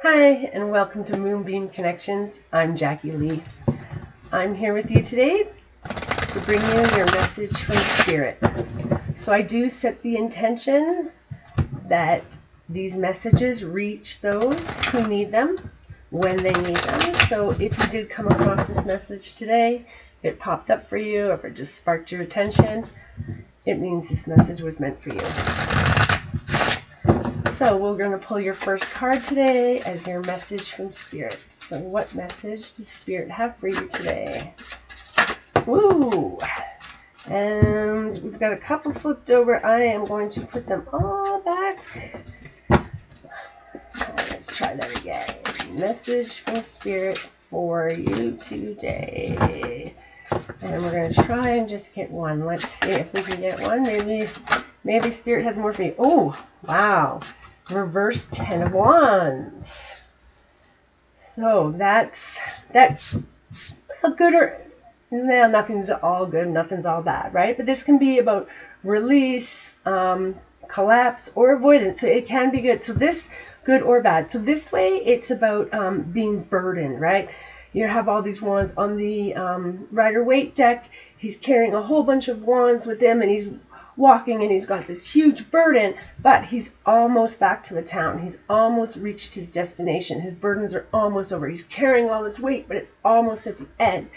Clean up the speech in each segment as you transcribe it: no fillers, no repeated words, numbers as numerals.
Hi, and welcome to Moonbeam Connections. I'm Jacqui-Leigh. I'm here with you today to bring you your message from Spirit. So I do set the intention that these messages reach those who need them when they need them. So if you did come across this message today, if it popped up for you, if it just sparked your attention, it means this message was meant for you. So we're going to pull your first card today as your message from Spirit. So what message does Spirit have for you today? Woo! And we've got a couple flipped over. I am going to put them all back. Let's try that again. Message from Spirit for you today. And we're going to try and just get one. Let's see if we can get one. Maybe Spirit has more for you. Oh, wow. Reverse 10 of Wands. So that's a good or no, nothing's all good, nothing's all bad, right? But this can be about release, collapse, or avoidance. So it can be good. So this good or bad. So this way it's about being burdened, right? You have all these wands on the Rider-Waite deck. He's carrying a whole bunch of wands with him, and he's walking, and he's got this huge burden, but he's almost back to the town. He's almost reached his destination. His burdens are almost over. He's carrying all this weight, but it's almost at the end.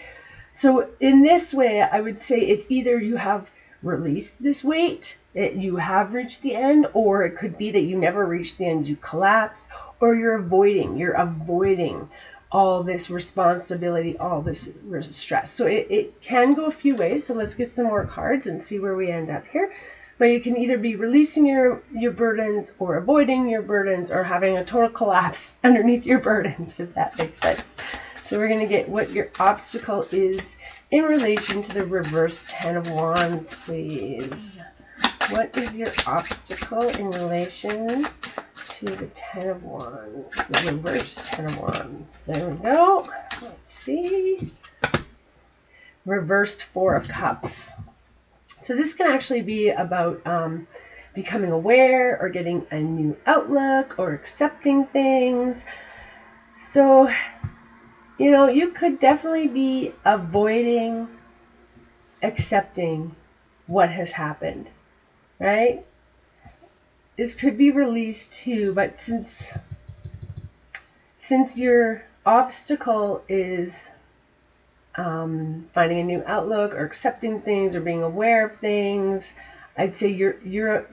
So in this way, I would say it's either you have released this weight, you have reached the end, or it could be that you never reached the end, you collapsed, or you're avoiding all this responsibility, all this stress. So it can go a few ways. So let's get some more cards and see where we end up here. But you can either be releasing your burdens, or avoiding your burdens, or having a total collapse underneath your burdens, if that makes sense. So we're going to get what your obstacle is in relation to the reverse 10 of Wands, please. What is your obstacle in relation to the 10 of Wands, the reverse 10 of Wands? There we go. Let's see. Reversed 4 of Cups. So this can actually be about becoming aware, or getting a new outlook, or accepting things. So, you know, you could definitely be avoiding accepting what has happened, right? This could be released too, but since your obstacle is finding a new outlook, or accepting things, or being aware of things, I'd say you're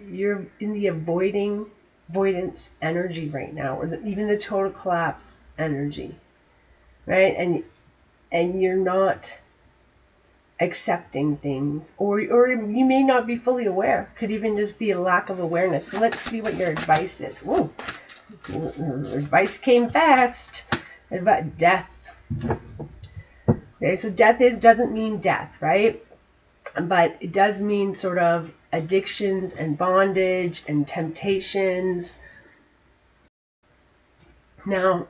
in the avoidance energy right now, or even the total collapse energy, right? And you're not accepting things, or you may not be fully aware. Could even just be a lack of awareness. So let's see what your advice is. Whoa, advice came fast. About death. Okay, so death doesn't mean death, right? But it does mean sort of addictions and bondage and temptations. Now,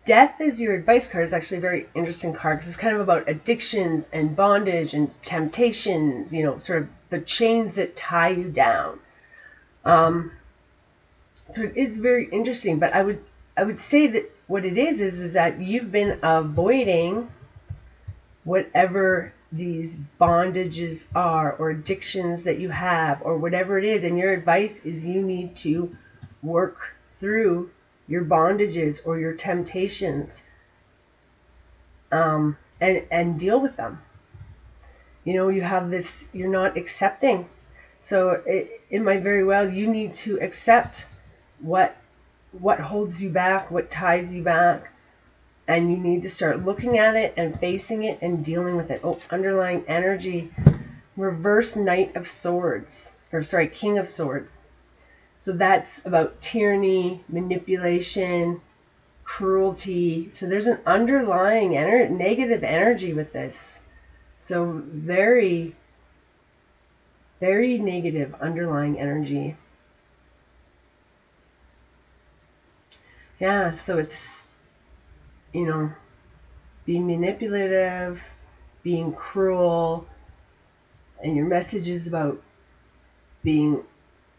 death as your advice card is actually a very interesting card, because it's kind of about addictions and bondage and temptations, you know, sort of the chains that tie you down. So it is very interesting, but I would say that what it is that you've been avoiding whatever these bondages are, or addictions that you have, or whatever it is. And your advice is you need to work through your bondages or your temptations, and deal with them. You know, you have this, you're not accepting. So it might very well, you need to accept what holds you back, what ties you back, and you need to start looking at it and facing it and dealing with it. Oh, underlying energy, reverse Knight of Swords, or sorry, King of Swords. So that's about tyranny, manipulation, cruelty. So there's an underlying negative energy with this. So very, very negative underlying energy. Yeah, so it's, you know, being manipulative, being cruel, and your message is about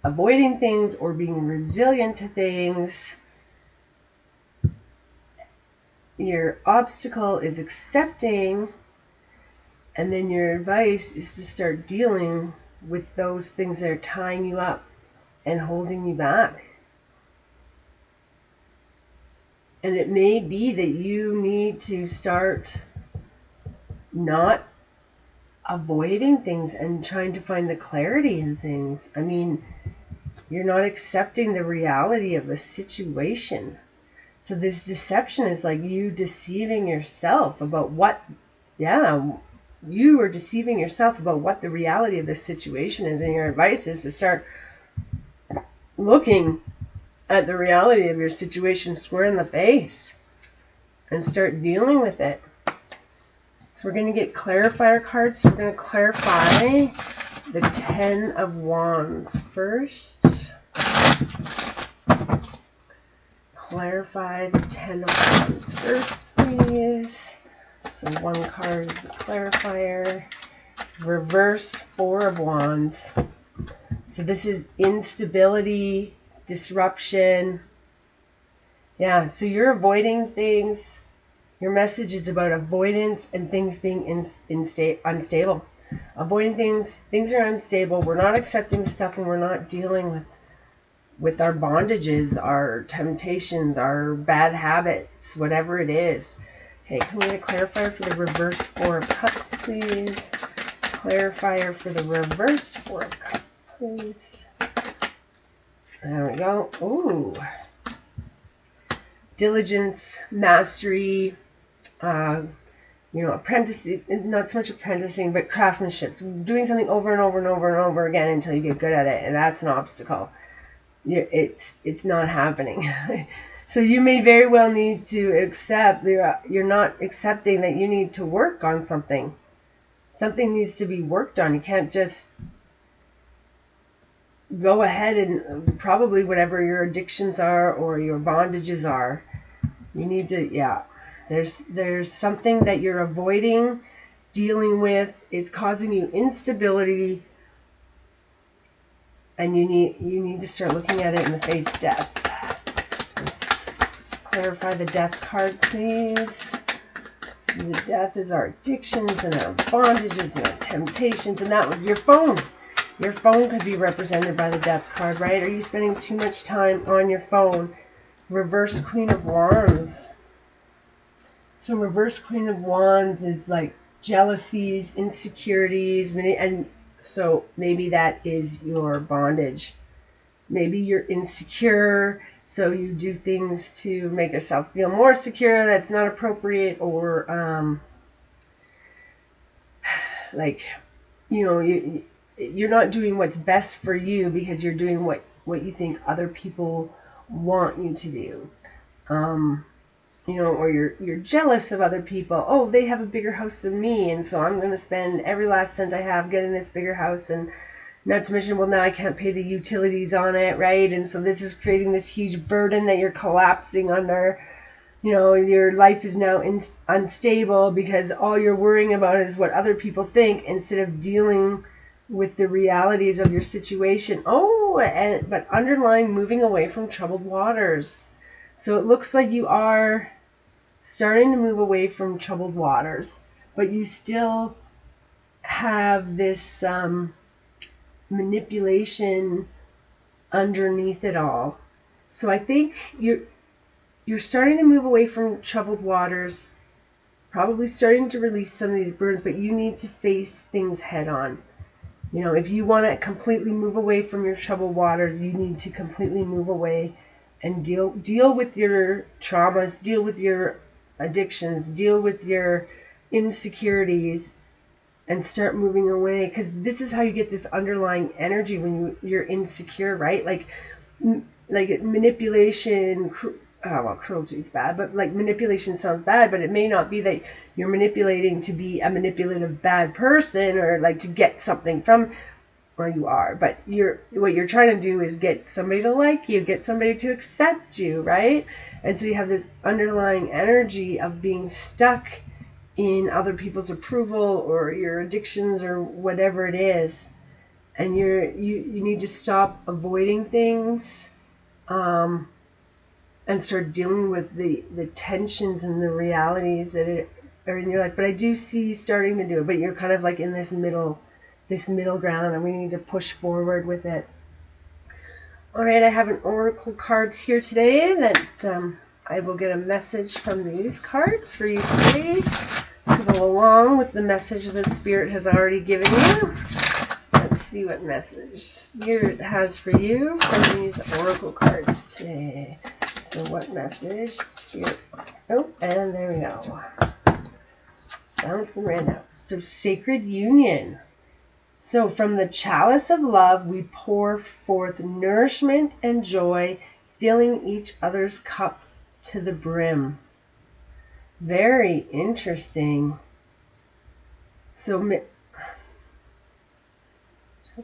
avoiding things, or being resilient to things. your obstacle is accepting, and then your advice is to start dealing with those things that are tying you up and holding you back. And it may be that you need to start not avoiding things and trying to find the clarity in things. I mean, you're not accepting the reality of a situation. So this deception is like you deceiving yourself about what, you are deceiving yourself about what the reality of the situation is. And your advice is to start looking at the reality of your situation square in the face and start dealing with it. So we're going to get clarifier cards. So we're going to clarify the 10 of Wands first. Clarify the 10 of Wands first, please. So one card is a clarifier. Reverse 4 of Wands. So this is instability, disruption. Yeah, so you're avoiding things. Your message is about avoidance and things being unstable. Avoiding things are unstable. We're not accepting stuff, and we're not dealing with our bondages, our temptations, our bad habits, whatever it is. Okay, can we get a clarifier for the reverse 4 of Cups, please? Clarifier for the reverse 4 of Cups, please. There we go. Ooh. Diligence, mastery, apprenticing, not so much apprenticing, but craftsmanship. So doing something over and over and over and over again until you get good at it, and that's an obstacle. It's not happening. So you may very well need to accept, you're not accepting that you need to work on something. Something needs to be worked on. You can't just go ahead and probably whatever your addictions are or your bondages are, you need to, there's something that you're avoiding dealing with. Is causing you instability, and you need to start looking at it in the face. Death. Let's clarify the Death card, please. So the Death is our addictions and our bondages and our temptations, and that was your phone. Your phone could be represented by the Death card, right? Are you spending too much time on your phone? Reverse Queen of Wands. So reverse Queen of Wands is like jealousies, insecurities, and so maybe that is your bondage. Maybe you're insecure, so you do things to make yourself feel more secure that's not appropriate, or you're not doing what's best for you because you're doing what you think other people want you to do. Or you're jealous of other people. Oh, they have a bigger house than me, and so I'm going to spend every last cent I have getting this bigger house, and not to mention, well, now I can't pay the utilities on it, right? And so this is creating this huge burden that you're collapsing under. Your life is now unstable because all you're worrying about is what other people think instead of dealing with the realities of your situation. But underlying moving away from troubled waters. So it looks like you are starting to move away from troubled waters, but you still have this manipulation underneath it all. So I think you're starting to move away from troubled waters, probably starting to release some of these burdens, but you need to face things head on. If you want to completely move away from your troubled waters, you need to completely move away and deal with your traumas, deal with your addictions, deal with your insecurities, and start moving away, because this is how you get this underlying energy when you're insecure, right? Like manipulation. Cruelty is bad, but like manipulation sounds bad, but it may not be that you're manipulating to be a manipulative bad person or like to get something from where you are, but what you're trying to do is get somebody to like you, get somebody to accept you, right? And so you have this underlying energy of being stuck in other people's approval or your addictions or whatever it is, and you need to stop avoiding things, and start dealing with the tensions and the realities that are in your life. But I do see you starting to do it, but you're kind of like in this middle ground, and we need to push forward with it. All right, I have an oracle cards here today that I will get a message from these cards for you today to go along with the message that Spirit has already given you. Let's see what message Spirit has for you from these oracle cards today. So what message Spirit... Oh, and there we go. Bouncing right out. So sacred union. So from the chalice of love, we pour forth nourishment and joy, filling each other's cup to the brim. Very interesting. So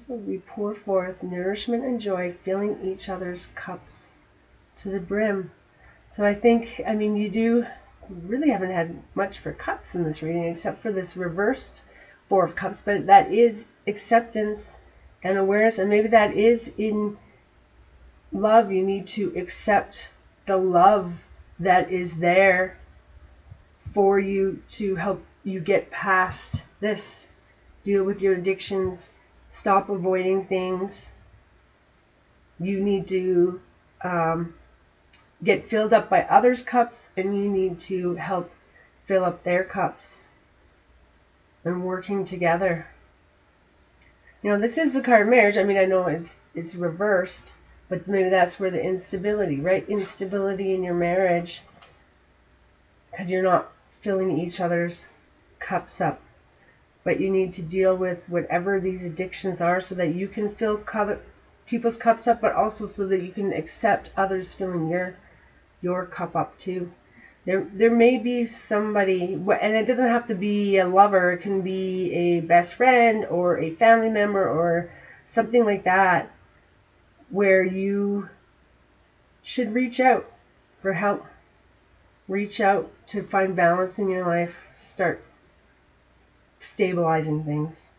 we pour forth nourishment and joy, filling each other's cups to the brim. So I think, I mean, you really haven't had much for cups in this reading, except for this reversed Four of Cups, but that is acceptance and awareness, and maybe that is in love. You need to accept the love that is there for you to help you get past this. Deal with your addictions. Stop avoiding things. You need to get filled up by others' cups, and you need to help fill up their cups. And working together. You know, this is the card of marriage. I mean, I know it's reversed, but maybe that's where the instability, right? Instability in your marriage, because you're not filling each other's cups up. But you need to deal with whatever these addictions are so that you can fill people's cups up, but also so that you can accept others filling your cup up too. There may be somebody, and it doesn't have to be a lover. It can be a best friend or a family member or something like that, where you should reach out for help. Reach out to find balance in your life. Start stabilizing things.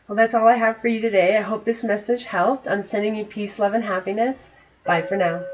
Well, that's all I have for you today. I hope this message helped. I'm sending you peace, love, and happiness. Bye for now.